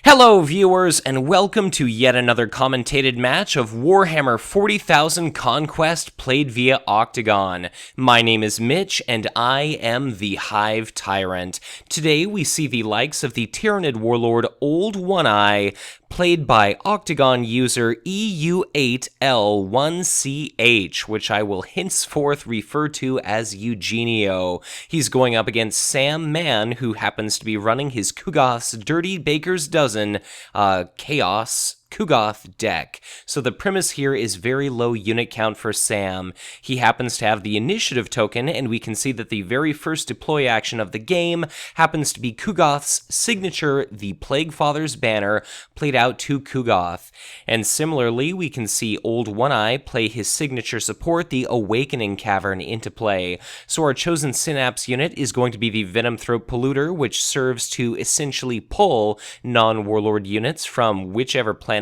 Hello viewers, and welcome to yet another commentated match of Warhammer 40,000 Conquest played via OCTGN. My name is Mitch, and I am the Hive Tyrant. Today we see the likes of the Tyranids Warlord Old One-Eye, played by OCTGN user EU8L1CH, which I will henceforth refer to as Eugenio. He's going up against Sam Mann, who happens to be running his Ku'gath's Dirty Baker's Dozen Chaos Ku'gath deck. So the premise here is very low unit count for Sam. He happens to have the initiative token, and we can see that the very first deploy action of the game happens to be Ku'gath's signature, the Plaguefather's banner, played out to Ku'gath. And similarly, we can see Old One-Eye play his signature support, the Awakening Cavern, into play. So our chosen Synapse unit is going to be the Venom Throat Polluter, which serves to essentially pull non-Warlord units from whichever planet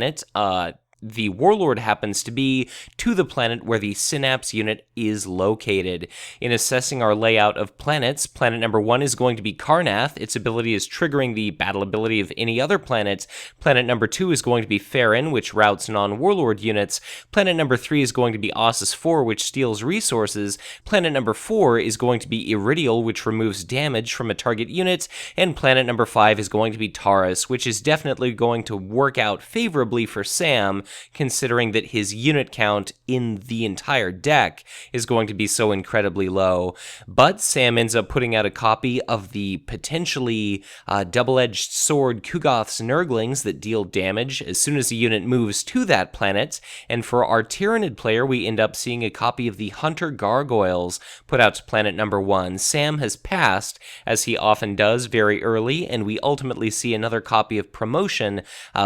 the Warlord happens to be to the planet where the Synapse unit is located. In assessing our layout of planets, planet number 1 is going to be Karrnath. Its ability is triggering the battle ability of any other planet. Planet number 2 is going to be Farron, which routes non-Warlord units. Planet number 3 is going to be Ossus 4, which steals resources. Planet number 4 is going to be Iridial, which removes damage from a target unit. And planet number 5 is going to be Taurus, which is definitely going to work out favorably for Sam, considering that his unit count in the entire deck is going to be so incredibly low. But Sam ends up putting out a copy of the potentially double-edged sword Ku'gath's Nurglings that deal damage as soon as the unit moves to that planet. And for our Tyranid player, we end up seeing a copy of the Hunter Gargoyles put out to planet number 1. Sam has passed, as he often does, very early, and we ultimately see another copy of Promotion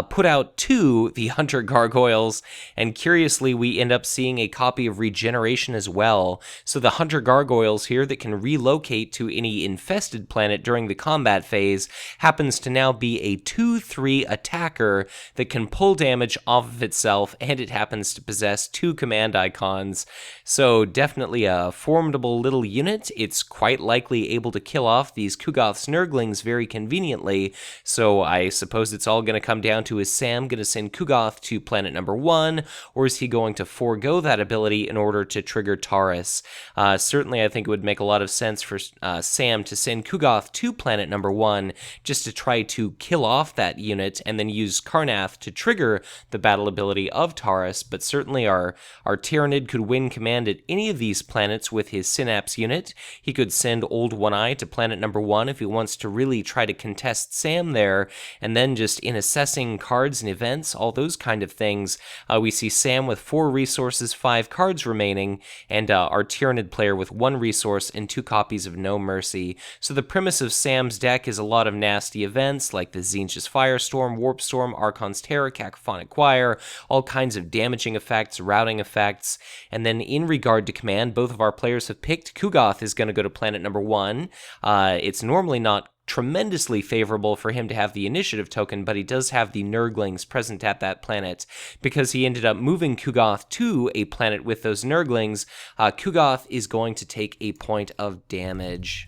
put out to the Hunter Gargoyles, and curiously we end up seeing a copy of Regeneration as well. So the Hunter Gargoyles here that can relocate to any infested planet during the combat phase happens to now be a 2/3 attacker that can pull damage off of itself, and it happens to possess 2 command icons. So definitely a formidable little unit. It's quite likely able to kill off these Ku'gath's Nurglings very conveniently, so I suppose it's all going to come down to, is Sam going to send Ku'gath to planet number 1, or is he going to forego that ability in order to trigger Taurus? Certainly I think it would make a lot of sense for Sam to send Ku'gath to planet number 1 just to try to kill off that unit and then use Karrnath to trigger the battle ability of Taurus, but certainly our Tyranid could win command at any of these planets with his Synapse unit. He could send Old One-Eye to planet number 1 if he wants to really try to contest Sam there, and then just in assessing cards and events, all those kind of things, we see Sam with 4 resources, 5 cards remaining, and our Tyranid player with 1 resource and 2 copies of No Mercy. So the premise of Sam's deck is a lot of nasty events like the Tzeentch's Firestorm, Warp Storm, Archon's Terror, Cacophonic Choir, all kinds of damaging effects, routing effects. And then in regard to command, both of our players have picked Ku'gath is going to go to planet number 1. It's normally not tremendously favorable for him to have the initiative token, but he does have the Nurglings present at that planet. Because he ended up moving Ku'gath to a planet with those Nurglings, Ku'gath is going to take a point of damage.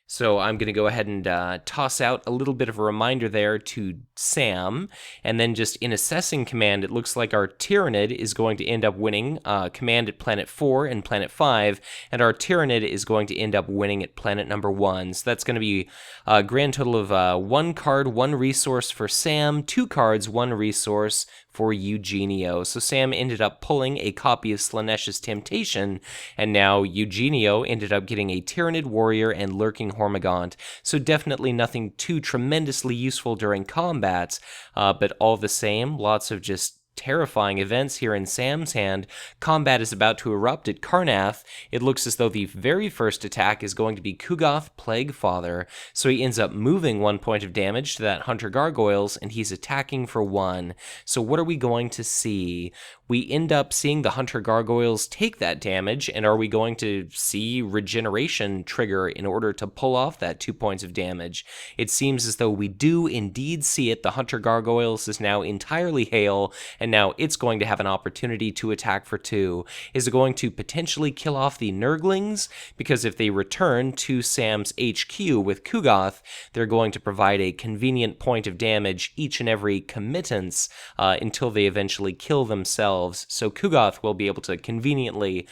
So I'm going to go ahead and toss out a little bit of a reminder there to Sam, and then just in assessing command, it looks like our Tyranid is going to end up winning command at planet 4 and planet 5, and our Tyranid is going to end up winning at planet number 1. So that's going to be a grand total of 1 card, 1 resource for Sam, 2 cards, 1 resource for Eugenio. So Sam ended up pulling a copy of Slaanesh's Temptation, and now Eugenio ended up getting a Tyranid Warrior and Lurking Hormigaunt. So definitely nothing too tremendously useful during combat, but all the same, lots of just terrifying events here in Sam's hand. Combat is about to erupt at Karrnath. It looks as though the very first attack is going to be Ku'gath Plaguefather, so he ends up moving 1 point of damage to that Hunter Gargoyles, and he's attacking for 1. So what are we going to see? We end up seeing the Hunter Gargoyles take that damage, and are we going to see Regeneration trigger in order to pull off that 2 points of damage? It seems as though we do indeed see it. The Hunter Gargoyles is now entirely hale, and now it's going to have an opportunity to attack for 2. Is it going to potentially kill off the Nurglings? Because if they return to Sam's HQ with Ku'gath, they're going to provide a convenient point of damage each and every committance until they eventually kill themselves. So Ku'gath will be able to conveniently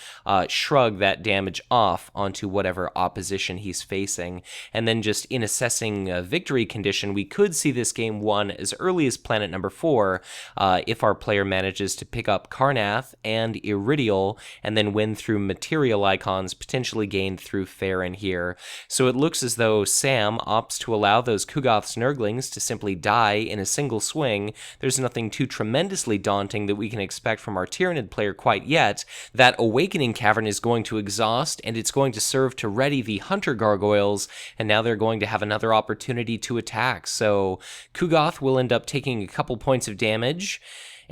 shrug that damage off onto whatever opposition he's facing. And then just in assessing victory condition, we could see this game won as early as planet number 4 if our player manages to pick up Karnath and Iridial and then win through material icons potentially gained through Farron here. So it looks as though Sam opts to allow those Ku'gath's Nurglings to simply die in a single swing. There's nothing too tremendously daunting that we can expect from our Tyranid player quite yet. That Awakening Cavern is going to exhaust, and it's going to serve to ready the Hunter Gargoyles, and now they're going to have another opportunity to attack. So Ku'gath will end up taking a couple points of damage,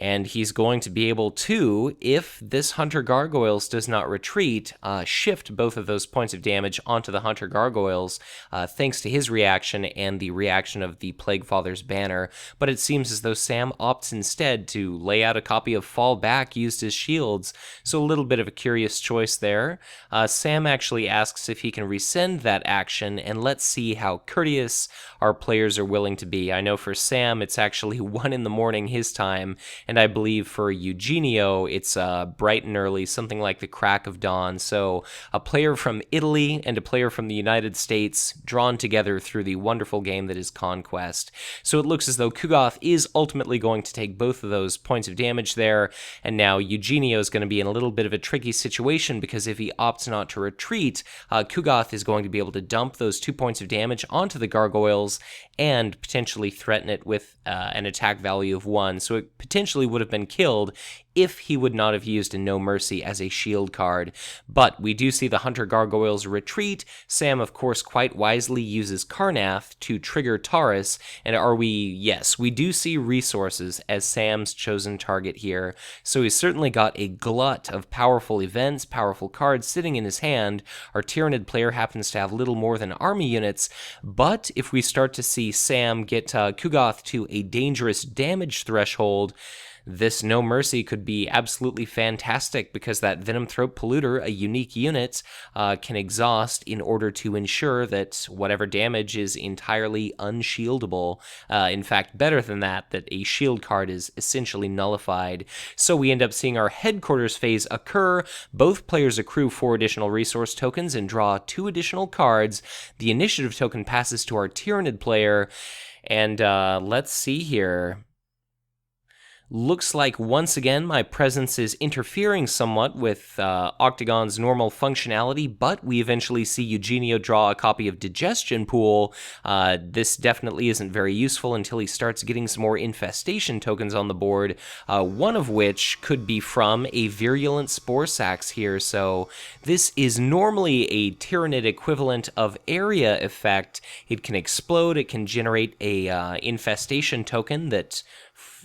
and he's going to be able to, if this Hunter Gargoyles does not retreat, shift both of those points of damage onto the Hunter Gargoyles, thanks to his reaction and the reaction of the Plaguefather's banner. But it seems as though Sam opts instead to lay out a copy of Fall Back used as shields, so a little bit of a curious choice there. Sam actually asks if he can rescind that action, and let's see how courteous our players are willing to be. I know for Sam, it's actually 1 in the morning his time, and I believe for Eugenio, it's bright and early, something like the crack of dawn. So a player from Italy and a player from the United States drawn together through the wonderful game that is Conquest. So it looks as though Ku'gath is ultimately going to take both of those points of damage there, and now Eugenio is going to be in a little bit of a tricky situation, because if he opts not to retreat, Ku'gath is going to be able to dump those 2 points of damage onto the Gargoyles and potentially threaten it with an attack value of 1. So it potentially would have been killed if he would not have used a No Mercy as a shield card. But we do see the Hunter Gargoyles retreat. Sam, of course, quite wisely uses Karnath to trigger Taurus. And yes, we do see resources as Sam's chosen target here. So he's certainly got a glut of powerful events, powerful cards sitting in his hand. Our Tyranid player happens to have little more than army units. But if we start to see Sam get Ku'gath to a dangerous damage threshold, this No Mercy could be absolutely fantastic, because that Venom Throat Polluter, a unique unit, can exhaust in order to ensure that whatever damage is entirely unshieldable. In fact, better than that a shield card is essentially nullified. So we end up seeing our headquarters phase occur. Both players accrue 4 additional resource tokens and draw 2 additional cards. The initiative token passes to our Tyranid player, and let's see here. Looks like once again my presence is interfering somewhat with Octagon's normal functionality, but we eventually see Eugenio draw a copy of Digestion Pool. This definitely isn't very useful until he starts getting some more infestation tokens on the board, one of which could be from a Virulent Spore Sacs here. So this is normally a Tyranid equivalent of Area Effect. It can explode, it can generate a infestation token that,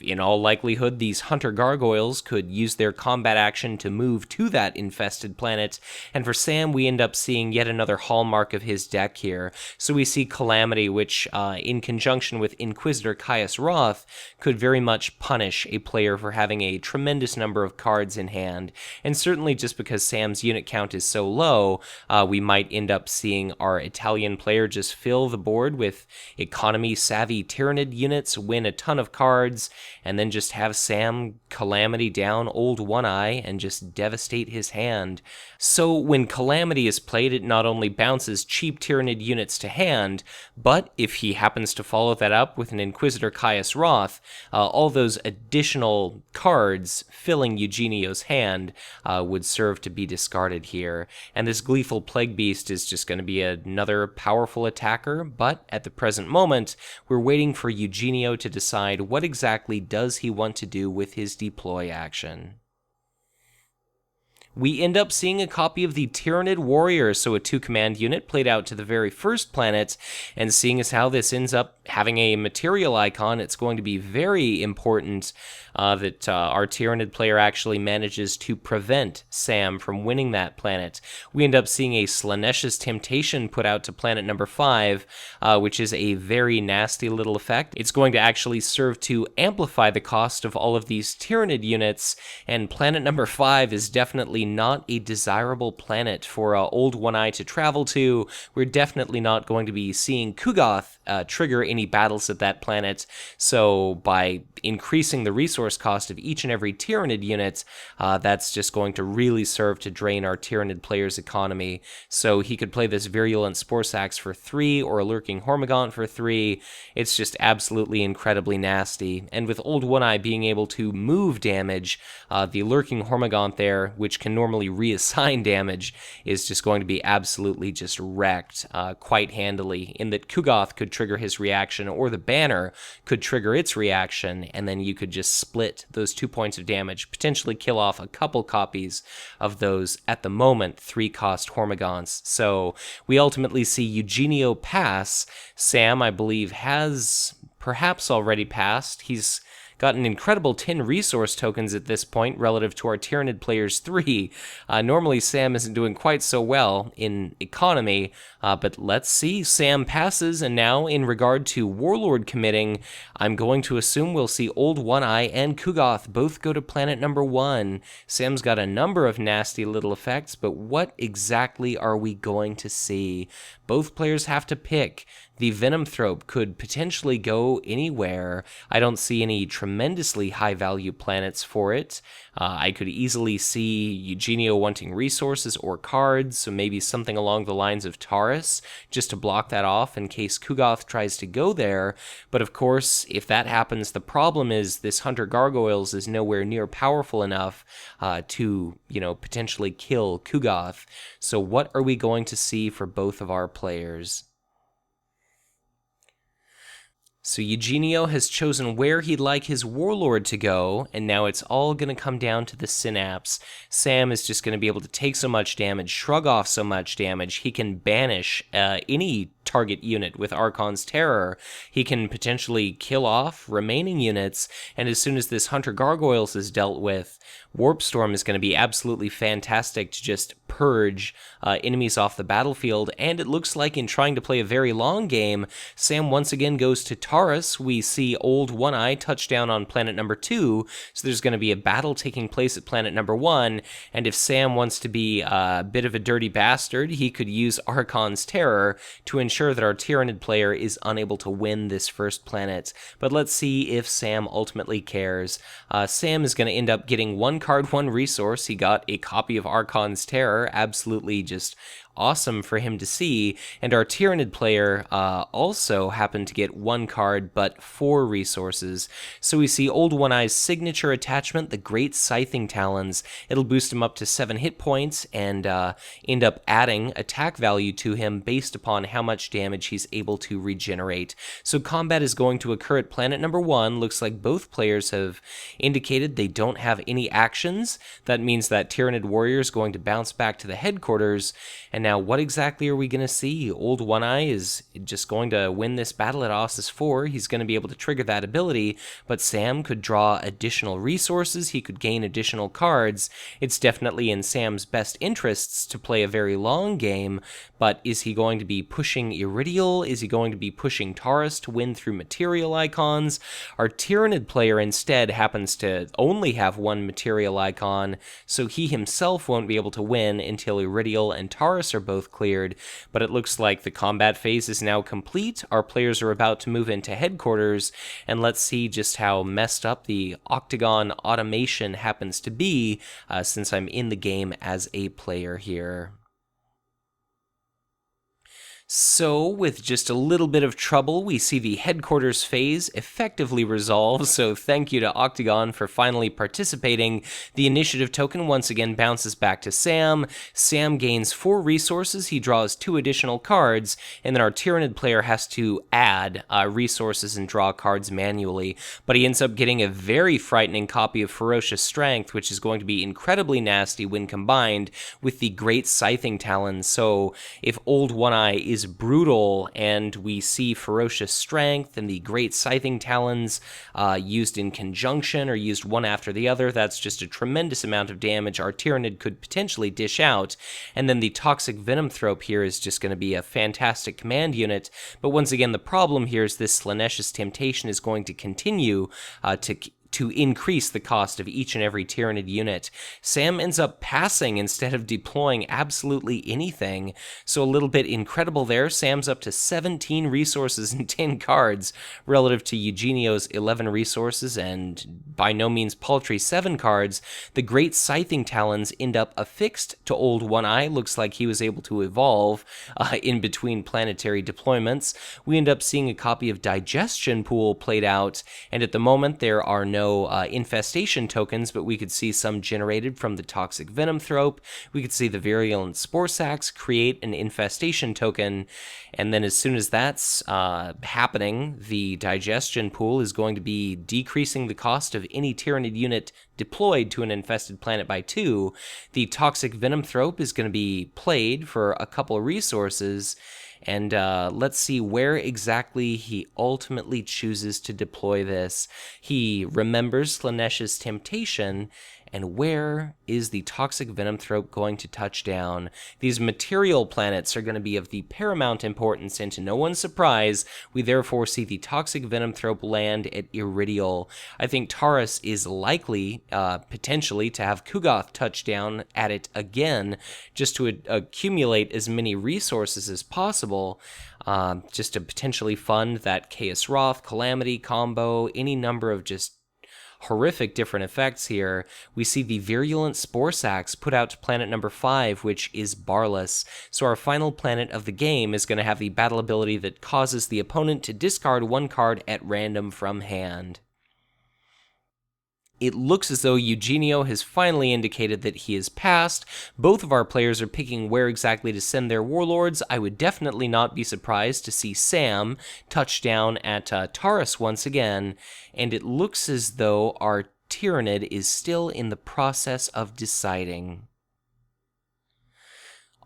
in all likelihood, these Hunter Gargoyles could use their combat action to move to that infested planet. And for Sam, we end up seeing yet another hallmark of his deck here. So we see Calamity, which, in conjunction with Inquisitor Caius Roth, could very much punish a player for having a tremendous number of cards in hand. And certainly just because Sam's unit count is so low, we might end up seeing our Italian player just fill the board with economy-savvy Tyranid units, win a ton of cards, and then just have Sam Calamity down Old One Eye and just devastate his hand. So when Calamity is played, it not only bounces cheap Tyranid units to hand, but if he happens to follow that up with an Inquisitor Caius Roth, all those additional cards filling Eugenio's hand would serve to be discarded here. And this Gleeful Plague Beast is just going to be another powerful attacker, but at the present moment, we're waiting for Eugenio to decide what exactly does he want to do with his deploy action. we end up seeing a copy of the Tyranid Warrior, so a 2-command unit played out to the very first planet, and seeing as how this ends up having a material icon, it's going to be very important that our Tyranid player actually manages to prevent Sam from winning that planet. We end up seeing a Slaanesha's Temptation put out to planet number 5, which is a very nasty little effect. It's going to actually serve to amplify the cost of all of these Tyranid units, and planet number 5 is definitely not a desirable planet for Old One-Eye to travel to. We're definitely not going to be seeing Ku'gath trigger any battles at that planet, so by increasing the resource cost of each and every Tyranid unit, that's just going to really serve to drain our Tyranid player's economy. So he could play this Virulent Spore Sacs for 3 or a Lurking Hormigaunt for 3. It's just absolutely incredibly nasty. And with Old One-Eye being able to move damage, the Lurking Hormigaunt there, which can normally reassign damage, is just going to be absolutely just wrecked quite handily, in that Ku'gath could trigger his reaction, or the banner could trigger its reaction, and then you could just split those 2 points of damage, potentially kill off a couple copies of those, at the moment, 3-cost Hormigaunts. So we ultimately see Eugenio pass. Sam, I believe, has perhaps already passed. He's got an incredible 10 resource tokens at this point relative to our Tyranid player's 3. Normally Sam isn't doing quite so well in economy, but let's see. Sam passes, and now in regard to Warlord committing, I'm going to assume we'll see Old One-Eye and Ku'gath both go to planet number 1. Sam's got a number of nasty little effects, but what exactly are we going to see? Both players have to pick. The Venomthrope could potentially go anywhere. I don't see any tremendously high-value planets for it. I could easily see Eugenio wanting resources or cards, so maybe something along the lines of Taurus, just to block that off in case Ku'gath tries to go there. But of course, if that happens, the problem is this Hunter Gargoyles is nowhere near powerful enough to, potentially kill Ku'gath. So what are we going to see for both of our players? So Eugenio has chosen where he'd like his Warlord to go, and now it's all going to come down to the Synapse. Sam is just going to be able to take so much damage, shrug off so much damage. He can banish any target unit with Archon's Terror. He can potentially kill off remaining units, and as soon as this Hunter Gargoyles is dealt with, Warp Storm is going to be absolutely fantastic to just purge enemies off the battlefield. And it looks like in trying to play a very long game, Sam once again goes to Taurus. We see Old One-Eye touch down on planet number 2, so there's going to be a battle taking place at planet number 1, and if Sam wants to be a bit of a dirty bastard, he could use Archon's Terror to ensure that our Tyranid player is unable to win this first planet. But let's see if Sam ultimately cares. Sam is going to end up getting 1 card, 1 resource. He got a copy of Archon's Terror, absolutely just awesome for him to see, and our Tyranid player also happened to get 1 card but 4 resources. So we see Old One-Eye's signature attachment, the Great Scything Talons. It'll boost him up to 7 hit points and end up adding attack value to him based upon how much damage he's able to regenerate. So combat is going to occur at planet number 1. Looks like both players have indicated they don't have any actions. That means that Tyranid Warrior is going to bounce back to the headquarters. And now, what exactly are we going to see? Old One-Eye is just going to win this battle at Ossus 4. He's going to be able to trigger that ability, but Sam could draw additional resources. He could gain additional cards. It's definitely in Sam's best interests to play a very long game, but is he going to be pushing Iridial? Is he going to be pushing Taurus to win through material icons? Our Tyranid player instead happens to only have 1 material icon, so he himself won't be able to win until Iridial and Taurus are both cleared, but it looks like the combat phase is now complete. Our players are about to move into headquarters, and let's see just how messed up the Octagon automation happens to be since I'm in the game as a player here. So, with just a little bit of trouble, we see the headquarters phase effectively resolve, so thank you to OCTGN for finally participating. The initiative token once again bounces back to Sam. Sam gains 4 resources, he draws 2 additional cards, and then our Tyranid player has to add resources and draw cards manually. But he ends up getting a very frightening copy of Ferocious Strength, which is going to be incredibly nasty when combined with the Great Scything Talons. So, if Old One-Eye is brutal and we see Ferocious Strength and the Great Scything Talons used in conjunction or used one after the other, that's just a tremendous amount of damage our Tyranid could potentially dish out. And then the Toxic Venomthrope here is just going to be a fantastic command unit. But once again, the problem here is this Slaanesh's Temptation is going to continue to increase the cost of each and every Tyranid unit. Sam ends up passing instead of deploying absolutely anything, so a little bit incredible there. Sam's up to 17 resources and 10 cards relative to Eugenio's 11 resources and by no means paltry 7 cards. The Great Scything Talons end up affixed to Old One-Eye. Looks like he was able to evolve in between planetary deployments. We end up seeing a copy of Digestion Pool played out, and at the moment there are no infestation tokens, but we could see some generated from the Toxic Venomthrope. We could see the Virulent Spore Sacs create an infestation token, and then as soon as that's happening, the Digestion Pool is going to be decreasing the cost of any Tyranid unit deployed to an infested planet by 2. The Toxic Venomthrope is going to be played for a couple of resources, and let's see where exactly he ultimately chooses to deploy this. He remembers Slaanesh's Temptation, and where is the Toxic Venomthrope going to touch down? These material planets are going to be of the paramount importance, and to no one's surprise, we therefore see the Toxic Venomthrope land at Iridial. I think Taurus is likely, potentially, to have Ku'gath touch down at it again, just to accumulate as many resources as possible, just to potentially fund that Chaos Wrath, Calamity combo, any number of just horrific different effects here. We see the Virulent Spore Sacs put out to planet number 5, which is Barless. So our final planet of the game is going to have the battle ability that causes the opponent to discard 1 card at random from hand. It looks as though Eugenio has finally indicated that he has passed. Both of our players are picking where exactly to send their warlords. I would definitely not be surprised to see Sam touch down at Taurus once again, and it looks as though our Tyranid is still in the process of deciding.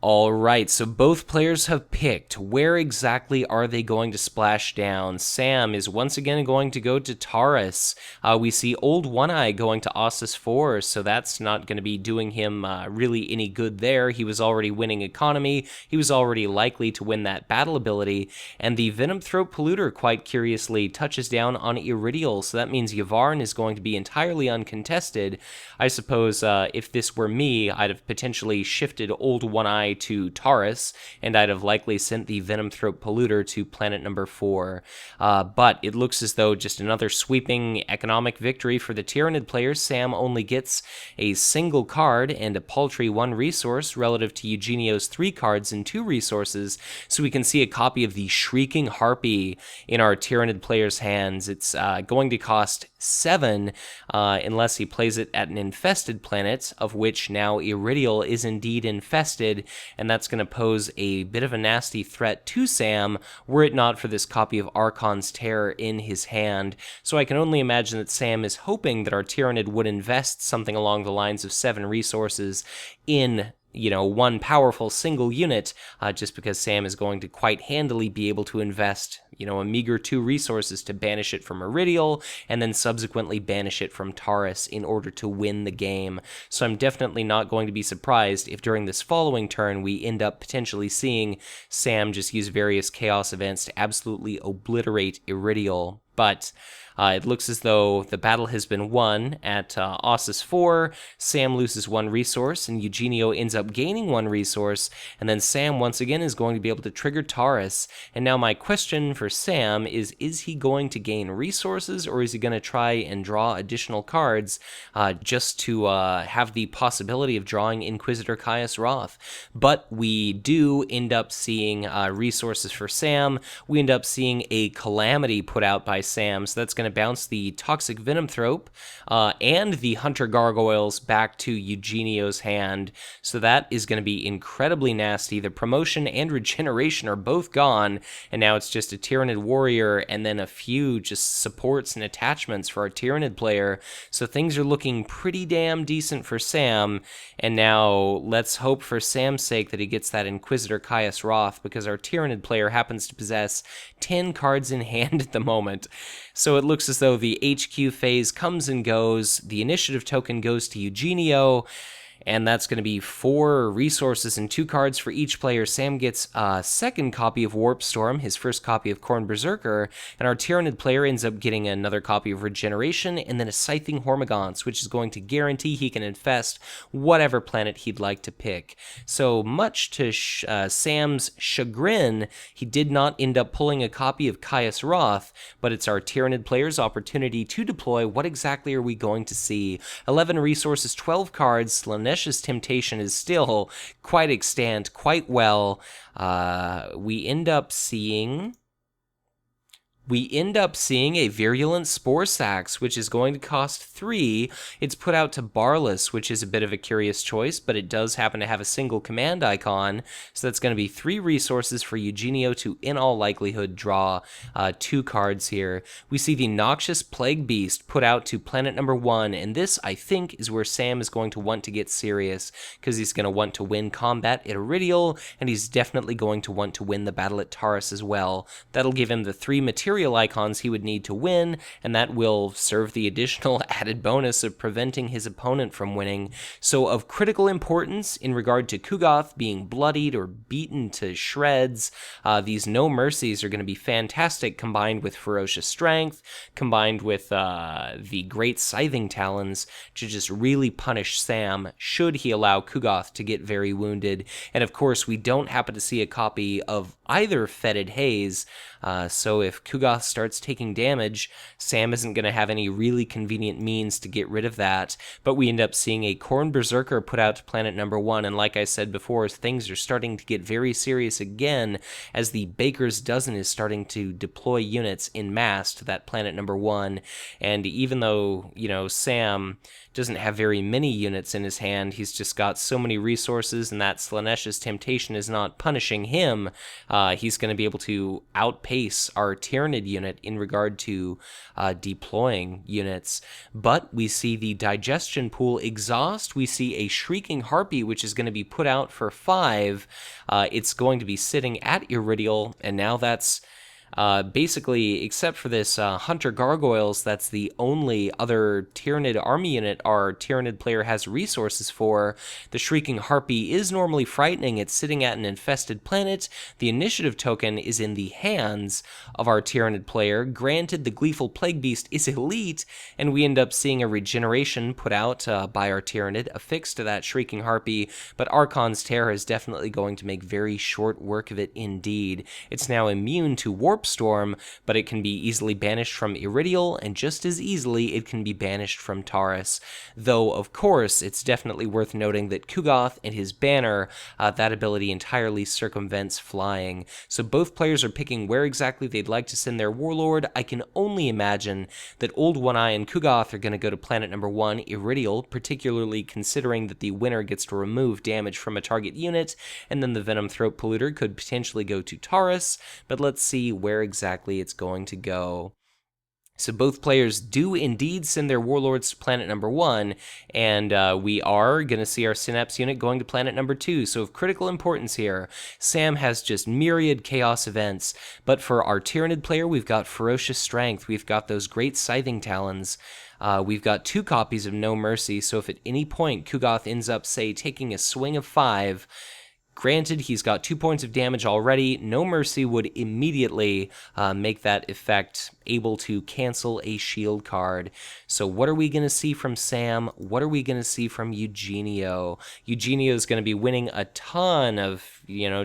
Alright, so both players have picked. Where exactly are they going to splash down? Sam is once again going to go to Taurus. We see Old One-Eye going to Ossus 4, so that's not going to be doing him really any good there. He was already winning economy. He was already likely to win that battle ability. And the Venomthrope Polluter, quite curiously, touches down on Iridial, so that means Yvarn is going to be entirely uncontested. I suppose if this were me, I'd have potentially shifted Old One-Eye to Taurus, and I'd have likely sent the Venomthrope Polluter to planet number 4. But it looks as though just another sweeping economic victory for the Tyranid players. Sam only gets a single card and a paltry 1 resource relative to Eugenio's 3 cards and 2 resources, so we can see a copy of the Shrieking Harpy in our Tyranid player's hands. It's going to cost 7 unless he plays it at an infested planet, of which now Iridial is indeed infested, and that's going to pose a bit of a nasty threat to Sam were it not for this copy of Archon's Terror in his hand. So I can only imagine that Sam is hoping that our Tyranid would invest something along the lines of 7 resources in one powerful single unit, just because Sam is going to quite handily be able to invest, a meager 2 resources to banish it from Iridial, and then subsequently banish it from Taurus in order to win the game. So I'm definitely not going to be surprised if during this following turn we end up potentially seeing Sam just use various chaos events to absolutely obliterate Iridial. But it looks as though the battle has been won at Ossus 4. Sam loses 1 resource, and Eugenio ends up gaining 1 resource, and then Sam once again is going to be able to trigger Taurus. And now my question for Sam is he going to gain resources, or is he going to try and draw additional cards just to have the possibility of drawing Inquisitor Caius Roth? But we do end up seeing resources for Sam. We end up seeing a Calamity put out by Sam, so that's going to bounce the Toxic Venomthrope and the Hunter Gargoyles back to Eugenio's hand. So that is going to be incredibly nasty. The promotion and regeneration are both gone, and now it's just a Tyranid Warrior and then a few just supports and attachments for our Tyranid player. So things are looking pretty damn decent for Sam, and now let's hope for Sam's sake that he gets that Inquisitor Caius Roth, because our Tyranid player happens to possess 10 cards in hand at the moment. So it looks as though the HQ phase comes and goes. The initiative token goes to Eugenio, and that's going to be 4 resources and 2 cards for each player. Sam gets a second copy of Warp Storm, his first copy of Khorne Berserker, and our Tyranid player ends up getting another copy of Regeneration, and then a Scything Hormagaunts, which is going to guarantee he can infest whatever planet he'd like to pick. So much to Sam's chagrin, he did not end up pulling a copy of Caius Roth, but it's our Tyranid player's opportunity to deploy. What exactly are we going to see? 11 resources, 12 cards. Slaanesh Temptation is still quite extant, quite well. We end up seeing a Virulent Spore Sacs, which is going to cost 3. It's put out to Barlas, which is a bit of a curious choice, but it does happen to have a single command icon, so that's going to be 3 resources for Eugenio to, in all likelihood, draw 2 cards here. We see the Noxious Plague Beast put out to planet number 1, and this, I think, is where Sam is going to want to get serious, because he's going to want to win combat at Iridial, and he's definitely going to want to win the battle at Taurus as well. That'll give him the 3 material icons he would need to win, and that will serve the additional added bonus of preventing his opponent from winning. So of critical importance in regard to Ku'gath being bloodied or beaten to shreds, these No Mercies are going to be fantastic, combined with Ferocious Strength, combined with the Great Scything Talons, to just really punish Sam should he allow Ku'gath to get very wounded. And of course, we don't happen to see a copy of either Fetid Haze, so if Ku'gath starts taking damage, Sam isn't going to have any really convenient means to get rid of that. But we end up seeing a Khorne Berserker put out to planet number 1, and like I said before, things are starting to get very serious again as the Baker's Dozen is starting to deploy units en masse to that planet number 1. And even though, Sam doesn't have very many units in his hand, he's just got so many resources, and that Slaanesh's Temptation is not punishing him. He's going to be able to outpace our Tyranid unit in regard to deploying units. But we see the Digestion Pool exhaust. We see a Shrieking Harpy, which is going to be put out for 5. It's going to be sitting at Iridial, and now that's basically, except for this Hunter Gargoyles, that's the only other Tyranid army unit our Tyranid player has resources for. The Shrieking Harpy is normally frightening. It's sitting at an infested planet. The initiative token is in the hands of our Tyranid player. Granted, the Gleeful Plague Beast is elite, and we end up seeing a regeneration put out by our Tyranid affixed to that Shrieking Harpy, but Archon's Terror is definitely going to make very short work of it indeed. It's now immune to Warp Storm, but it can be easily banished from Iridial, and just as easily it can be banished from Taurus. Though, of course, it's definitely worth noting that Ku'gath and his banner, that ability entirely circumvents flying. So both players are picking where exactly they'd like to send their Warlord. I can only imagine that Old One-Eye and Ku'gath are going to go to planet number 1, Iridial, particularly considering that the winner gets to remove damage from a target unit, and then the Venom Throat Polluter could potentially go to Taurus, but let's see where exactly it's going to go. So both players do indeed send their Warlords to planet number 1, and we are going to see our Synapse unit going to planet number 2. So of critical importance here, Sam has just myriad Chaos events, but for our Tyranid player, we've got Ferocious Strength, we've got those Great Scything Talons, we've got 2 copies of No Mercy, so if at any point Ku'gath ends up, say, taking a swing of 5, Granted, he's got 2 points of damage already. No Mercy would immediately make that effect able to cancel a shield card. So what are we going to see from Sam? What are we going to see from Eugenio? Eugenio is going to be winning a ton of,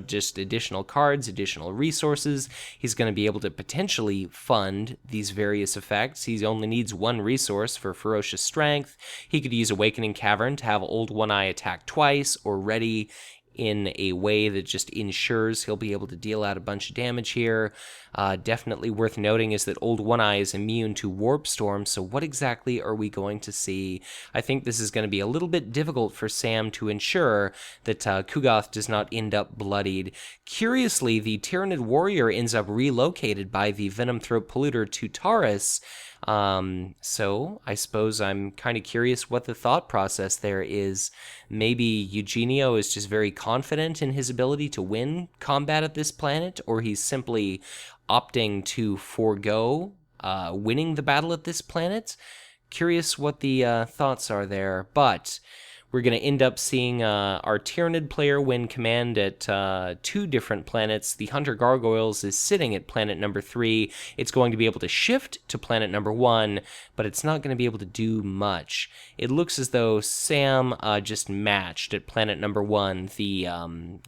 just additional cards, additional resources. He's going to be able to potentially fund these various effects. He only needs 1 resource for Ferocious Strength. He could use Awakening Cavern to have Old One-Eye attack twice, or Ready in a way that just ensures he'll be able to deal out a bunch of damage here. Definitely worth noting is that Old One-Eye is immune to Warp Storm, so what exactly are we going to see? I think this is going to be a little bit difficult for Sam to ensure that Ku'gath does not end up bloodied. Curiously, the Tyranid Warrior ends up relocated by the Venom Throat Polluter to Taurus. So I suppose I'm kind of curious what the thought process there is. Maybe Eugenio is just very confident in his ability to win combat at this planet, or he's simply opting to forego winning the battle at this planet. Curious what the thoughts are there, but we're going to end up seeing our Tyranid player win command at 2 different planets. The Hunter Gargoyles is sitting at planet number 3. It's going to be able to shift to planet number 1, but it's not going to be able to do much. It looks as though Sam just matched at planet number 1 the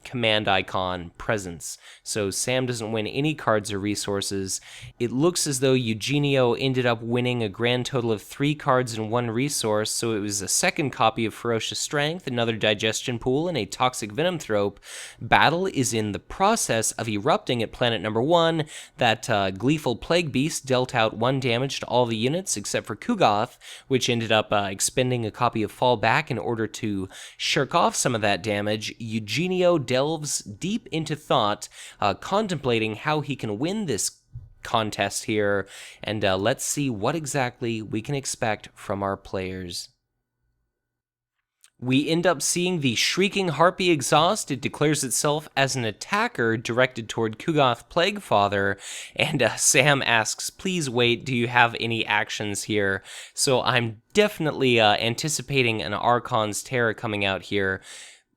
command icon presence. So Sam doesn't win any cards or resources. It looks as though Eugenio ended up winning a grand total of 3 cards and 1 resource, so it was a second copy of Ferocious Strength, another Digestion Pool, and a Toxic Venom Thrope. Battle is in the process of erupting at planet number 1. That Gleeful Plague Beast dealt out 1 damage to all the units except for Ku'gath, which ended up expending a copy of Fall Back in order to shirk off some of that damage. Eugenio delves deep into thought, contemplating how he can win this contest here, and let's see what exactly we can expect from our players. We end up seeing the Shrieking Harpy exhaust. It declares itself as an attacker directed toward Ku'gath Plaguefather, and Sam asks, please wait, do you have any actions here? So I'm definitely anticipating an Archon's Terror coming out here.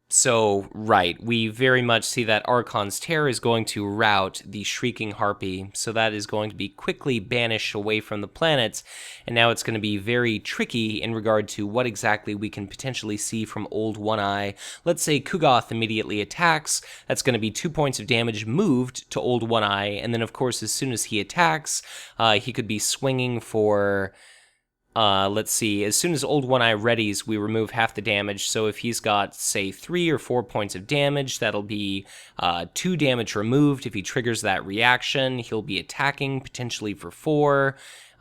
So, right, we very much see that Archon's Terror is going to rout the Shrieking Harpy, so that is going to be quickly banished away from the planets, and now it's going to be very tricky in regard to what exactly we can potentially see from Old One-Eye. Let's say Ku'gath immediately attacks, that's going to be 2 points of damage moved to Old One-Eye, and then of course as soon as he attacks, he could be swinging for... let's see, as soon as Old One-Eye readies, we remove half the damage, so if he's got, say, 3 or 4 points of damage, that'll be 2 damage removed. If he triggers that reaction, he'll be attacking, potentially for 4.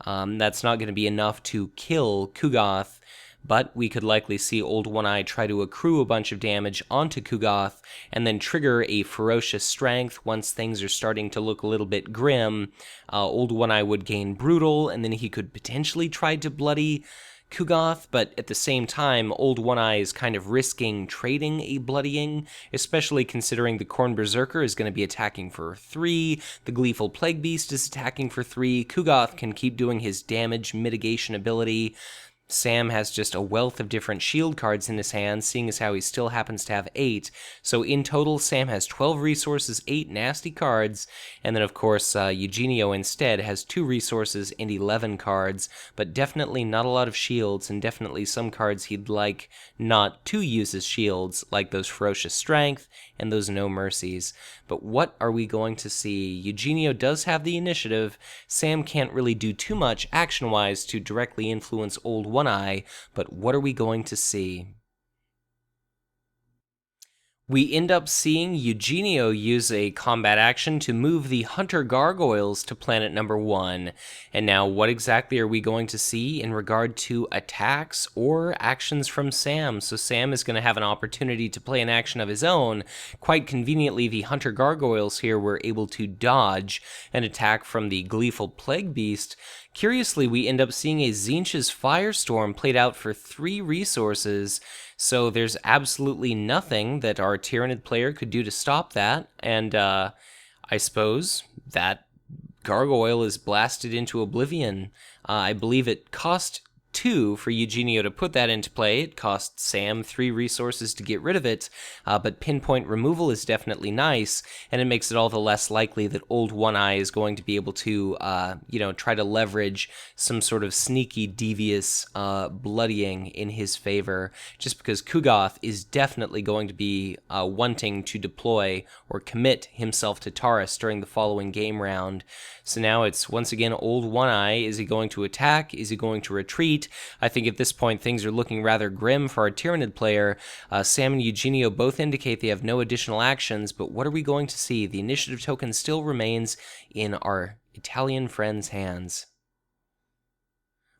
That's not going to be enough to kill Ku'gath, but we could likely see Old One-Eye try to accrue a bunch of damage onto Ku'gath, and then trigger a Ferocious Strength once things are starting to look a little bit grim. Old One-Eye would gain Brutal, and then he could potentially try to bloody Ku'gath, but at the same time, Old One-Eye is kind of risking trading a bloodying, especially considering the Khorne Berserker is going to be attacking for 3, the Gleeful Plague Beast is attacking for 3, Ku'gath can keep doing his damage mitigation ability. Sam has just a wealth of different shield cards in his hand, seeing as how he still happens to have 8. So in total, Sam has 12 resources, 8 nasty cards, and then of course Eugenio instead has 2 resources and 11 cards, but definitely not a lot of shields, and definitely some cards he'd like not to use as shields, like those Ferocious Strength and those No Mercies. But what are we going to see? Eugenio does have the initiative. Sam can't really do too much action-wise to directly influence Old One-Eye, but what are we going to see? We end up seeing Eugenio use a combat action to move the Hunter Gargoyles to planet number 1. And now what exactly are we going to see in regard to attacks or actions from Sam? So Sam is going to have an opportunity to play an action of his own. Quite conveniently, the Hunter Gargoyles here were able to dodge an attack from the Gleeful Plague Beast. Curiously, we end up seeing a Tzeentch's Firestorm played out for 3 resources. So there's absolutely nothing that our Tyranid player could do to stop that, and I suppose that gargoyle is blasted into oblivion. I believe it cost 2 for Eugenio to put that into play. It costs Sam 3 resources to get rid of it, but pinpoint removal is definitely nice, and it makes it all the less likely that Old One-Eye is going to be able to, try to leverage some sort of sneaky, devious bloodying in his favor, just because Ku'gath is definitely going to be wanting to deploy or commit himself to Taurus during the following game round. So now it's once again Old One-Eye. Is he going to attack? Is he going to retreat? I think at this point things are looking rather grim for our Tyranid player. Sam and Eugenio both indicate they have no additional actions, but what are we going to see? The initiative token still remains in our Italian friend's hands.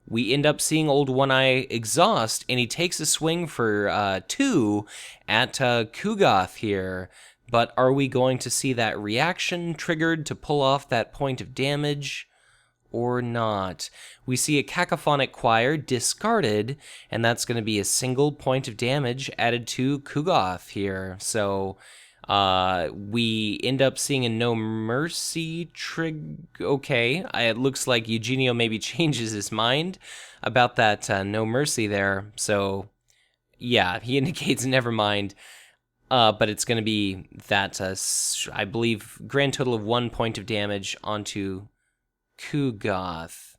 We end up seeing Old One-Eye exhaust, and he takes a swing for 2 at Ku'gath here. But are we going to see that reaction triggered to pull off that point of damage or not? We see a Cacophonic Choir discarded, and that's going to be a single point of damage added to Ku'gath here. So we end up seeing a No Mercy trig. Okay, it looks like Eugenio maybe changes his mind about that No Mercy there. So yeah, he indicates never mind. But it's going to be that, I believe, grand total of 1 point of damage onto Ku'gath.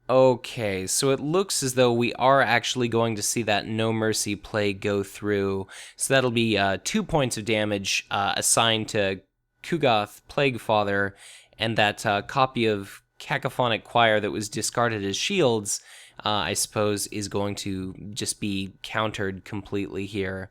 Okay, so it looks as though we are actually going to see that No Mercy play go through. So that'll be 2 points of damage assigned to Ku'gath Plaguefather, and that copy of Cacophonic Choir that was discarded as shields, I suppose, is going to just be countered completely here.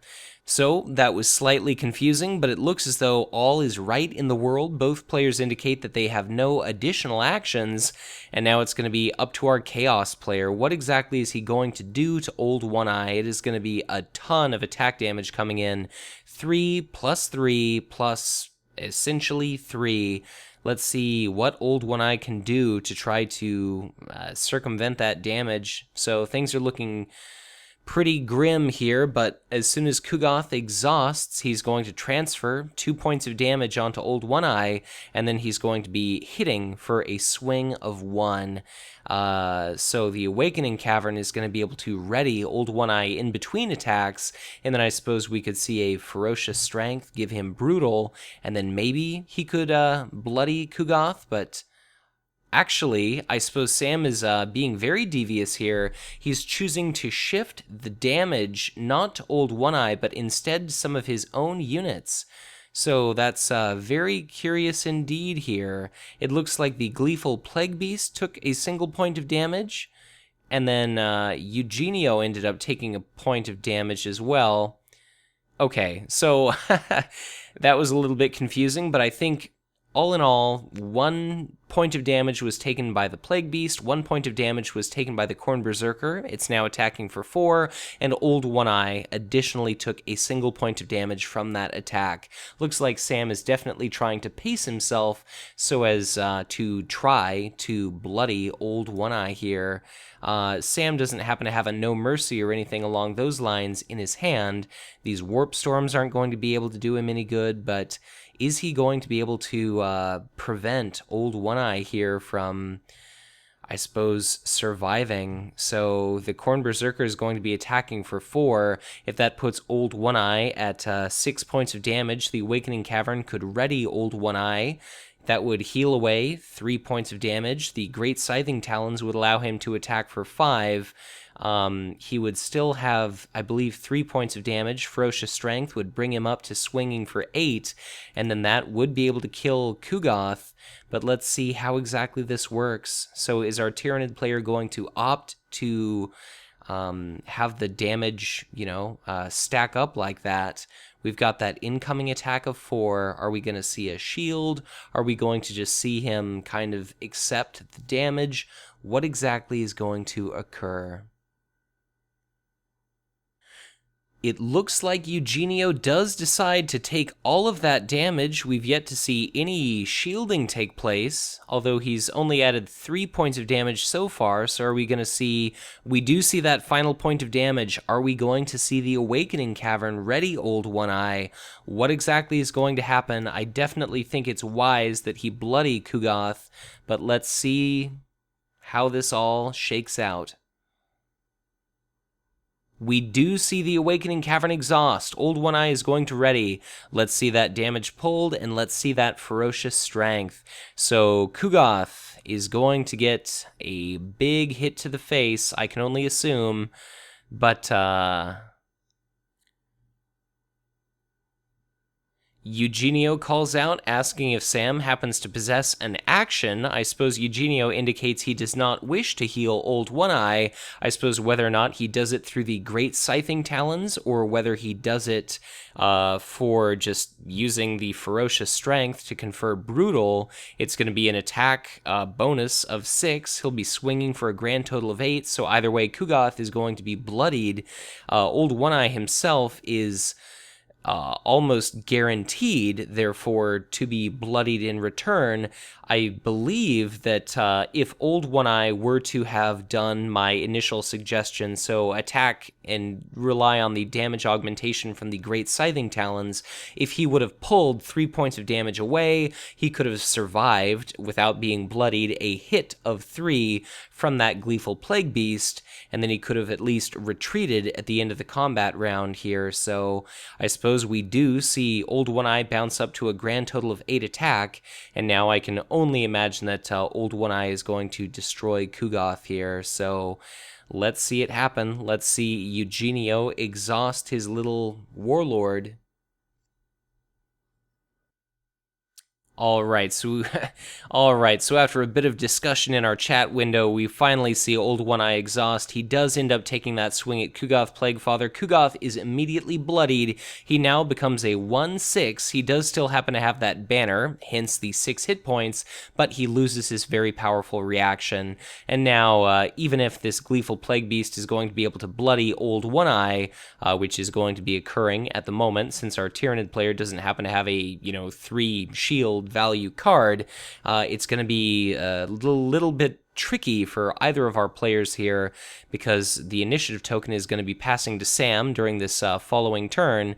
So that was slightly confusing, but it looks as though all is right in the world. Both players indicate that they have no additional actions, and now it's going to be up to our Chaos player. What exactly is he going to do to Old One-Eye? It is going to be a ton of attack damage coming in. 3 plus 3 plus essentially 3. Let's see what Old One-Eye can do to try to circumvent that damage. So things are looking pretty grim here, but as soon as Ku'gath exhausts, he's going to transfer 2 points of damage onto Old One-Eye, and then he's going to be hitting for a swing of 1. So the Awakening Cavern is going to be able to ready Old One-Eye in between attacks, and then I suppose we could see a Ferocious Strength, give him Brutal, and then maybe he could bloody Ku'gath, but actually, I suppose Sam is being very devious here. He's choosing to shift the damage not to Old One-Eye, but instead some of his own units. So that's very curious indeed here. It looks like the Gleeful Plague Beast took a single point of damage, and then Eugenio ended up taking a point of damage as well. Okay, so that was a little bit confusing, but I think all in all, 1 point of damage was taken by the Plague Beast, 1 point of damage was taken by the Khorne Berserker. It's now attacking for 4, and Old One-Eye additionally took a single point of damage from that attack. Looks like Sam is definitely trying to pace himself so as to try to bloody Old One-Eye here. Sam doesn't happen to have a No Mercy or anything along those lines in his hand. These Warp Storms aren't going to be able to do him any good, but is he going to be able to prevent Old One-Eye here from, I suppose, surviving? So the Khorne Berserker is going to be attacking for 4. If that puts Old One-Eye at 6 points of damage, the Awakening Cavern could ready Old One-Eye. That would heal away 3 points of damage. The Great Scything Talons would allow him to attack for 5. He would still have, I believe, 3 points of damage. Ferocious Strength would bring him up to swinging for 8, and then that would be able to kill Ku'gath. But let's see how exactly this works. So is our Tyranid player going to opt to have the damage, stack up like that? We've got that incoming attack of 4. Are we going to see a shield? Are we going to just see him kind of accept the damage? What exactly is going to occur? It looks like Eugenio does decide to take all of that damage. We've yet to see any shielding take place, although he's only added 3 points of damage so far. So are we going to see... We do see that final point of damage. Are we going to see the Awakening Cavern ready, Old One Eye? What exactly is going to happen? I definitely think it's wise that he bloody Ku'gath, but let's see how this all shakes out. We do see the Awakening Cavern exhaust. Old One Eye is going to ready. Let's see that damage pulled, and let's see that ferocious strength. So Ku'gath is going to get a big hit to the face, I can only assume. But, Eugenio calls out, asking if Sam happens to possess an action. I suppose Eugenio indicates he does not wish to heal Old One Eye. I suppose whether or not he does it through the Great Scything Talons, or whether he does it for just using the Ferocious Strength to confer Brutal. It's going to be an attack bonus of 6. He'll be swinging for a grand total of 8, so either way, Ku'gath is going to be bloodied. Old One Eye himself is... almost guaranteed, therefore, to be bloodied in return. I believe that if Old One Eye were to have done my initial suggestion, so attack and rely on the damage augmentation from the Great Scything Talons, if he would have pulled 3 points of damage away, he could have survived, without being bloodied, a hit of 3 from that Gleeful Plague Beast, and then he could have at least retreated at the end of the combat round here. So I suppose we do see Old One Eye bounce up to a grand total of 8 attack, and now I can only imagine that Old One Eye is going to destroy Ku'gath here. So let's see it happen. Let's see Eugenio exhaust his little warlord. All right, so after a bit of discussion in our chat window, we finally see Old One Eye exhaust. He does end up taking that swing at Ku'gath Plaguefather. Ku'gath is immediately bloodied. He now becomes a 1/6. He does still happen to have that banner, hence the 6 hit points, but he loses his very powerful reaction. And now, even if this Gleeful Plague Beast is going to be able to bloody Old One Eye, which is going to be occurring at the moment, since our Tyranid player doesn't happen to have a, 3 shield value card, it's going to be a little bit tricky for either of our players here, because the initiative token is going to be passing to Sam during this following turn.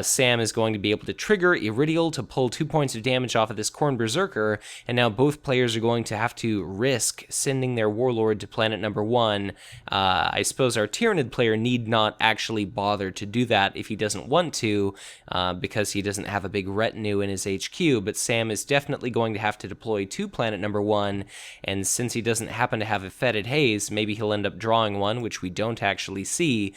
Sam is going to be able to trigger Iridial to pull 2 points of damage off of this Khorne Berserker, and now both players are going to have to risk sending their Warlord to planet number 1. I suppose our Tyranid player need not actually bother to do that if he doesn't want to, because he doesn't have a big retinue in his HQ, but Sam is definitely going to have to deploy to planet number 1, and since he doesn't happen to have a Fetid Haze, maybe he'll end up drawing one, which we don't actually see.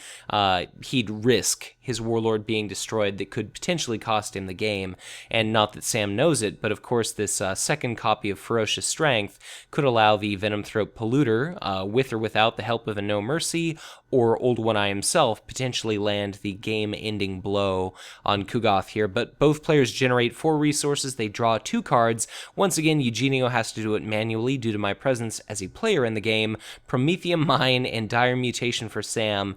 He'd risk his Warlord being destroyed that could potentially cost him the game, and not that Sam knows it, but of course this second copy of Ferocious Strength could allow the Venom Throat Polluter, with or without the help of a No Mercy, or Old One Eye himself, potentially land the game-ending blow on Ku'gath here. But both players generate 4 resources, they draw 2 cards. Once again, Eugenio has to do it manually due to my presence as a player in the game. Promethium Mine and Dire Mutation for Sam.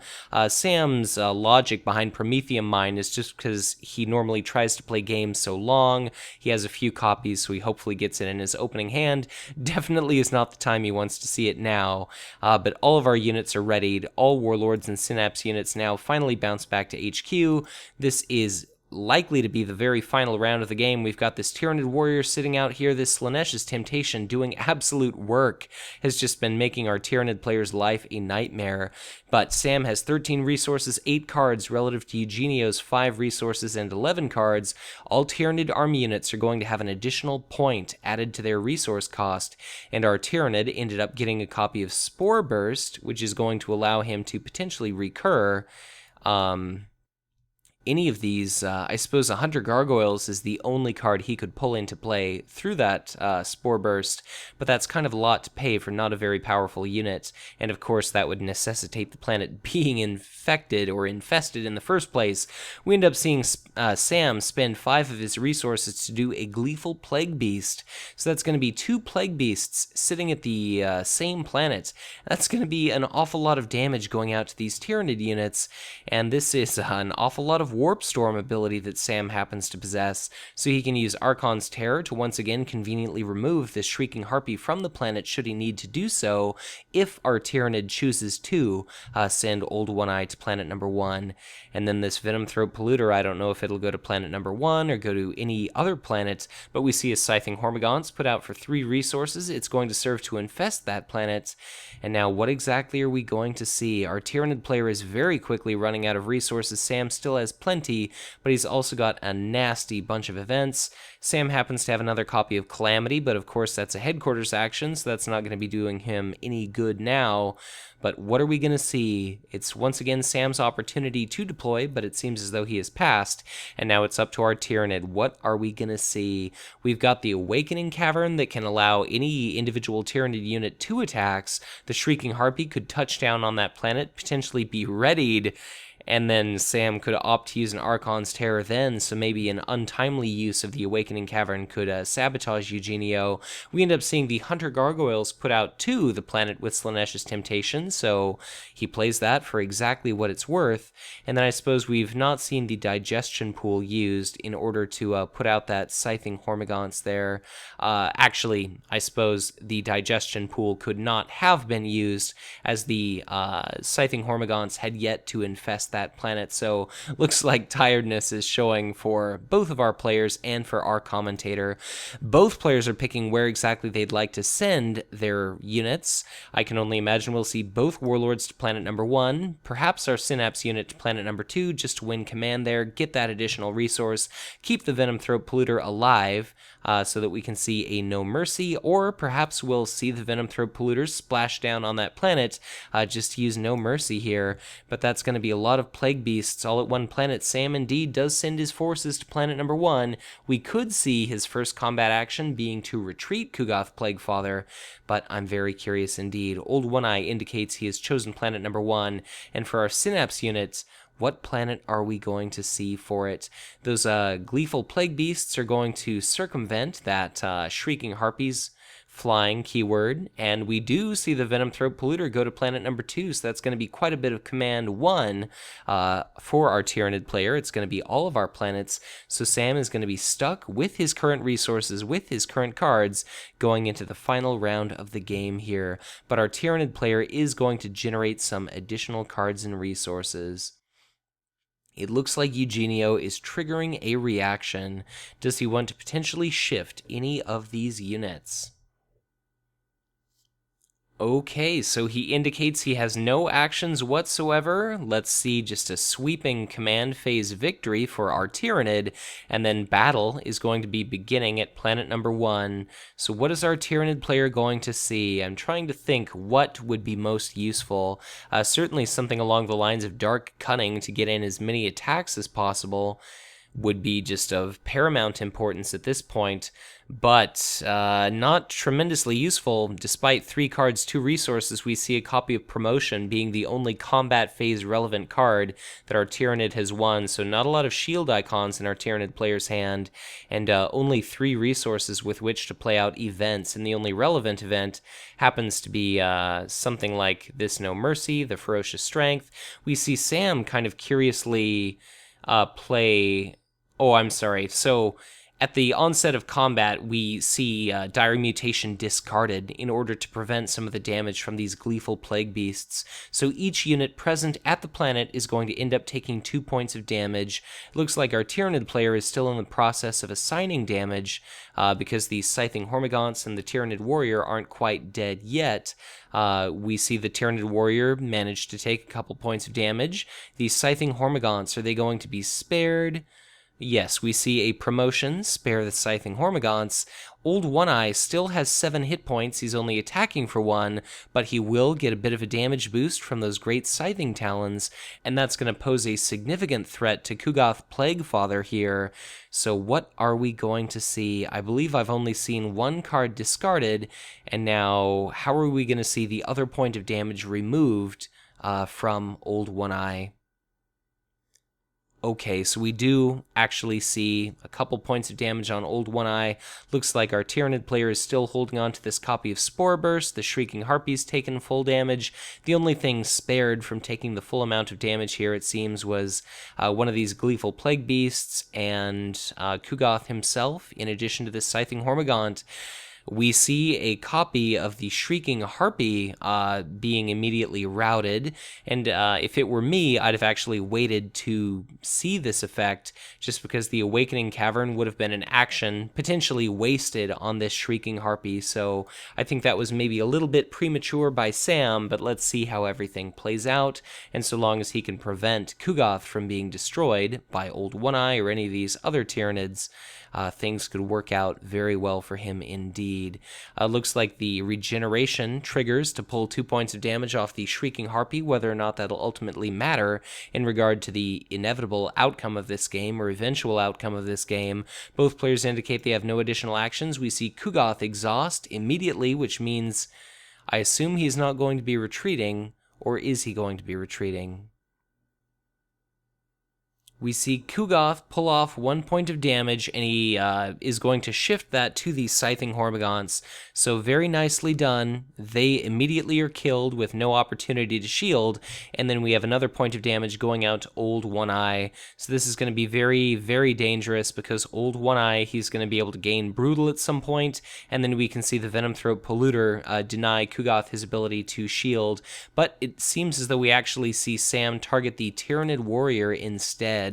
Sam's logic behind Promethium Mine is just because he normally tries to play games so long. He has a few copies, so he hopefully gets it in his opening hand. Definitely is not the time he wants to see it now, but all of our units are readied. All Warlords and Synapse units now finally bounce back to HQ. This is likely to be the very final round of the game. We've got this Tyranid Warrior sitting out here. This Slaaneish's Temptation, doing absolute work, has just been making our Tyranid player's life a nightmare. But Sam has 13 resources, 8 cards, relative to Eugenio's 5 resources and 11 cards. All Tyranid army units are going to have an additional point added to their resource cost, and our Tyranid ended up getting a copy of Spore Burst, which is going to allow him to potentially recur. any of these. I suppose a Hunter Gargoyles is the only card he could pull into play through that Spore Burst, but that's kind of a lot to pay for not a very powerful unit, and of course that would necessitate the planet being infected or infested in the first place. We end up seeing Sam spend 5 of his resources to do a Gleeful Plague Beast, so that's going to be 2 Plague Beasts sitting at the same planet. That's going to be an awful lot of damage going out to these Tyranid units, and this is an awful lot of Warp Storm ability that Sam happens to possess, so he can use Archon's Terror to once again conveniently remove this Shrieking Harpy from the planet should he need to do so, if our Tyranid chooses to send Old One-Eye to planet number 1. And then this Venom Throat Polluter, I don't know if it'll go to planet number 1 or go to any other planet, but we see a Scything Hormagaunts put out for 3 resources. It's going to serve to infest that planet. And now what exactly are we going to see? Our Tyranid player is very quickly running out of resources. Sam still has plenty, but he's also got a nasty bunch of events. Sam happens to have another copy of Calamity, but of course that's a headquarters action, so that's not going to be doing him any good now. But what are we going to see? It's once again Sam's opportunity to deploy, but it seems as though he has passed, and now it's up to our Tyranid. What are we going to see? We've got the Awakening Cavern that can allow any individual Tyranid unit 2 attacks. The Shrieking Harpy could touch down on that planet, potentially be readied, and then Sam could opt to use an Archon's Terror then, so maybe an untimely use of the Awakening Cavern could sabotage Eugenio. We end up seeing the Hunter Gargoyles put out to the planet with Slaaneash's Temptation, so he plays that for exactly what it's worth. And then I suppose we've not seen the Digestion Pool used in order to put out that Scything Hormagaunts there. Actually, I suppose the Digestion Pool could not have been used, as the Scything Hormagaunts had yet to infest that planet, so looks like tiredness is showing for both of our players and for our commentator. Both players are picking where exactly they'd like to send their units. I can only imagine we'll see both Warlords to planet number 1, perhaps our Synapse unit to planet number 2, just to win command there, get that additional resource, keep the Venom Throat Polluter alive, so that we can see a No Mercy, or perhaps we'll see the Venom Throat Polluters splash down on that planet, just to use No Mercy here, but that's going to be a lot of Plague Beasts all at one planet. Sam indeed does send his forces to planet number 1. We could see his first combat action being to retreat Ku'gath Plaguefather, but I'm very curious indeed. Old One-Eye indicates he has chosen planet number 1, and for our Synapse units, what planet are we going to see for it? Those Gleeful Plague Beasts are going to circumvent that Shrieking Harpies flying keyword, and we do see the Venom Throat Polluter go to planet number 2, so that's going to be quite a bit of command 1 for our Tyranid player. It's going to be all of our planets, so Sam is going to be stuck with his current resources, with his current cards, going into the final round of the game here. But our Tyranid player is going to generate some additional cards and resources. It looks like Eugenio is triggering a reaction. Does he want to potentially shift any of these units? Okay, so he indicates he has no actions whatsoever. Let's see just a sweeping command phase victory for our Tyranid, and then battle is going to be beginning at planet number 1. So what is our Tyranid player going to see? I'm trying to think what would be most useful. Certainly something along the lines of Dark Cunning to get in as many attacks as possible would be just of paramount importance at this point, but not tremendously useful. Despite 3 cards, 2 resources, we see a copy of Promotion being the only combat phase relevant card that our Tyranid has won, so not a lot of shield icons in our Tyranid player's hand, and only 3 resources with which to play out events, and the only relevant event happens to be something like this No Mercy, the Ferocious Strength. We see Sam kind of curiously play... Oh, I'm sorry. So at the onset of combat, we see Dire Mutation discarded in order to prevent some of the damage from these Gleeful Plague Beasts. So each unit present at the planet is going to end up taking 2 points of damage. It looks like our Tyranid player is still in the process of assigning damage because the Scything Hormagaunts and the Tyranid Warrior aren't quite dead yet. We see the Tyranid Warrior manage to take a couple points of damage. The Scything Hormagaunts, are they going to be spared? Yes, we see a promotion, spare the Scything Hormagaunts. Old One-Eye still has 7 hit points, he's only attacking for 1, but he will get a bit of a damage boost from those great Scything Talons, and that's going to pose a significant threat to Ku'gath Plaguefather here. So what are we going to see? I believe I've only seen 1 card discarded, and now how are we going to see the other point of damage removed from Old One-Eye? Okay, so we do actually see a couple points of damage on Old One-Eye. Looks like our Tyranid player is still holding on to this copy of Spore Burst. The Shrieking Harpy's taken full damage. The only thing spared from taking the full amount of damage here, it seems, was one of these Gleeful Plague Beasts and Ku'gath himself, in addition to this Scything Hormagaunt. We see a copy of the Shrieking Harpy being immediately routed, and if it were me, I'd have actually waited to see this effect, just because the Awakening Cavern would have been an action potentially wasted on this Shrieking Harpy, so I think that was maybe a little bit premature by Sam, but let's see how everything plays out, and so long as he can prevent Ku'gath from being destroyed by Old One-Eye or any of these other Tyranids, things could work out very well for him indeed. Looks like the regeneration triggers to pull 2 points of damage off the Shrieking Harpy, whether or not that'll ultimately matter in regard to the inevitable outcome of this game or eventual outcome of this game. Both players indicate they have no additional actions. We see Ku'gath exhaust immediately, which means I assume he's not going to be retreating, or is he going to be retreating? We see Ku'gath pull off 1 point of damage, and he is going to shift that to the Scything Hormagaunts. So very nicely done. They immediately are killed with no opportunity to shield, and then we have another point of damage going out to Old One-Eye. So this is going to be very, very dangerous, because Old One-Eye, he's going to be able to gain Brutal at some point, and then we can see the Venom Throat Polluter deny Ku'gath his ability to shield. But it seems as though we actually see Sam target the Tyranid Warrior instead.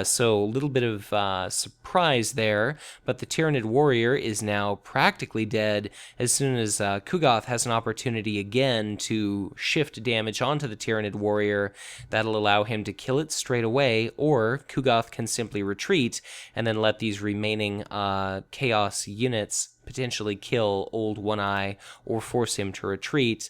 So a little bit of surprise there, but the Tyranid Warrior is now practically dead as soon as Ku'gath has an opportunity again to shift damage onto the Tyranid Warrior. That'll allow him to kill it straight away, or Ku'gath can simply retreat and then let these remaining Chaos units potentially kill Old One-Eye or force him to retreat.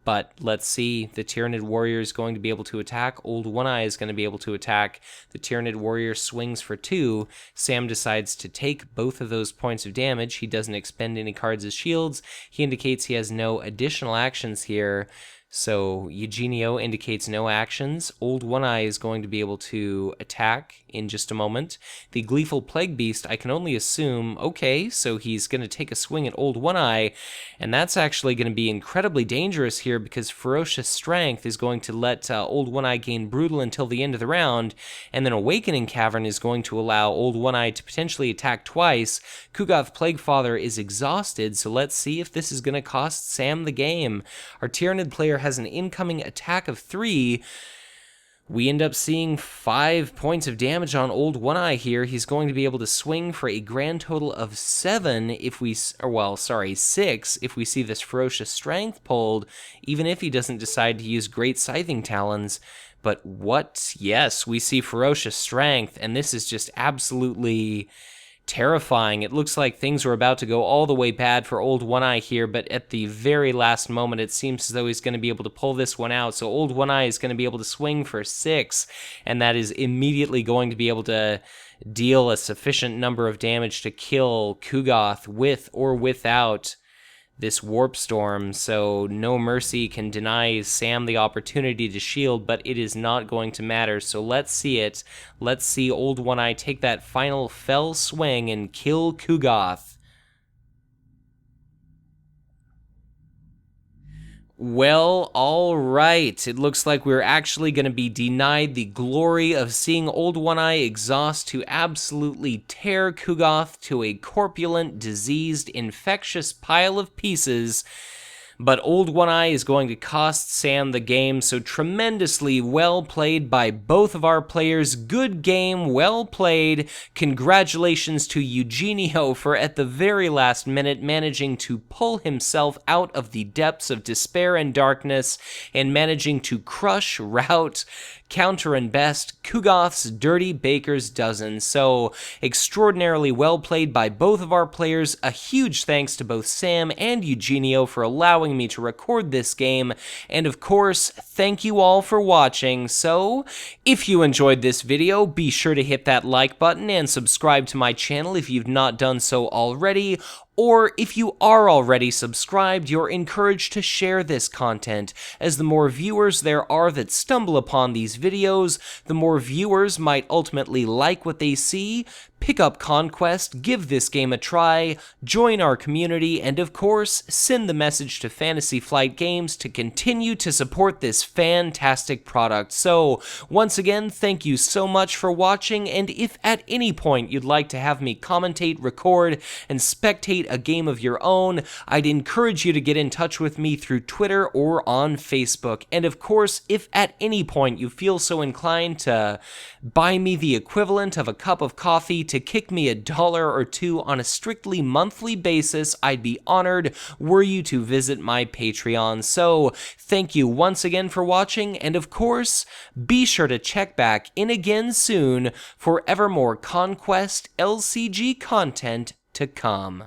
But let's see, the Tyranid Warrior is going to be able to attack. Old One-Eye is going to be able to attack. The Tyranid Warrior swings for 2. Sam decides to take both of those points of damage. He doesn't expend any cards as shields. He indicates he has no additional actions here. So Eugenio indicates no actions. Old One-Eye is going to be able to attack in just a moment. The Gleeful Plague Beast, I can only assume, okay, so he's going to take a swing at Old One-Eye, and that's actually going to be incredibly dangerous here, because Ferocious Strength is going to let Old One-Eye gain Brutal until the end of the round, and then Awakening Cavern is going to allow Old One-Eye to potentially attack twice. Ku'gath Plaguefather is exhausted, so let's see if this is going to cost Sam the game. Our Tyranid player has an incoming attack of 3. We end up seeing 5 points of damage on Old One-Eye here. He's going to be able to swing for a grand total of 7 if we, 6 if we see this Ferocious Strength pulled, even if he doesn't decide to use Great Scything Talons. But what? Yes, we see Ferocious Strength, and this is just absolutely terrifying. It looks like things were about to go all the way bad for Old One-Eye here, but at the very last moment, it seems as though he's going to be able to pull this one out. So Old One-Eye is going to be able to swing for 6, and that is immediately going to be able to deal a sufficient number of damage to kill Ku'gath with or without this Warp Storm, so No Mercy can deny Sam the opportunity to shield, but it is not going to matter, so let's see it. Let's see Old One-Eye take that final fell swing and kill Ku'gath. Well, alright, it looks like we're actually going to be denied the glory of seeing Old One-Eye exhaust to absolutely tear Ku'gath to a corpulent, diseased, infectious pile of pieces. But Old One-Eye is going to cost Sam the game, so tremendously well played by both of our players. Good game, well played. Congratulations to Eugenio for, at the very last minute, managing to pull himself out of the depths of despair and darkness, and managing to crush, rout, counter and best Ku'gath's Dirty Baker's Dozen. So, extraordinarily well played by both of our players. A huge thanks to both Sam and Eugenio for allowing me to record this game, and of course, thank you all for watching. So, if you enjoyed this video, be sure to hit that like button and subscribe to my channel if you've not done so already. Or if you are already subscribed, you're encouraged to share this content, as the more viewers there are that stumble upon these videos, the more viewers might ultimately like what they see, pick up Conquest, give this game a try, join our community, and of course, send the message to Fantasy Flight Games to continue to support this fantastic product. So, once again, thank you so much for watching, and if at any point you'd like to have me commentate, record, and spectate a game of your own, I'd encourage you to get in touch with me through Twitter or on Facebook. And of course, if at any point you feel so inclined to buy me the equivalent of a cup of coffee, to kick me $1 or $2 on a strictly monthly basis, I'd be honored were you to visit my Patreon. So, thank you once again for watching, and of course, be sure to check back in again soon for ever more Conquest LCG content to come.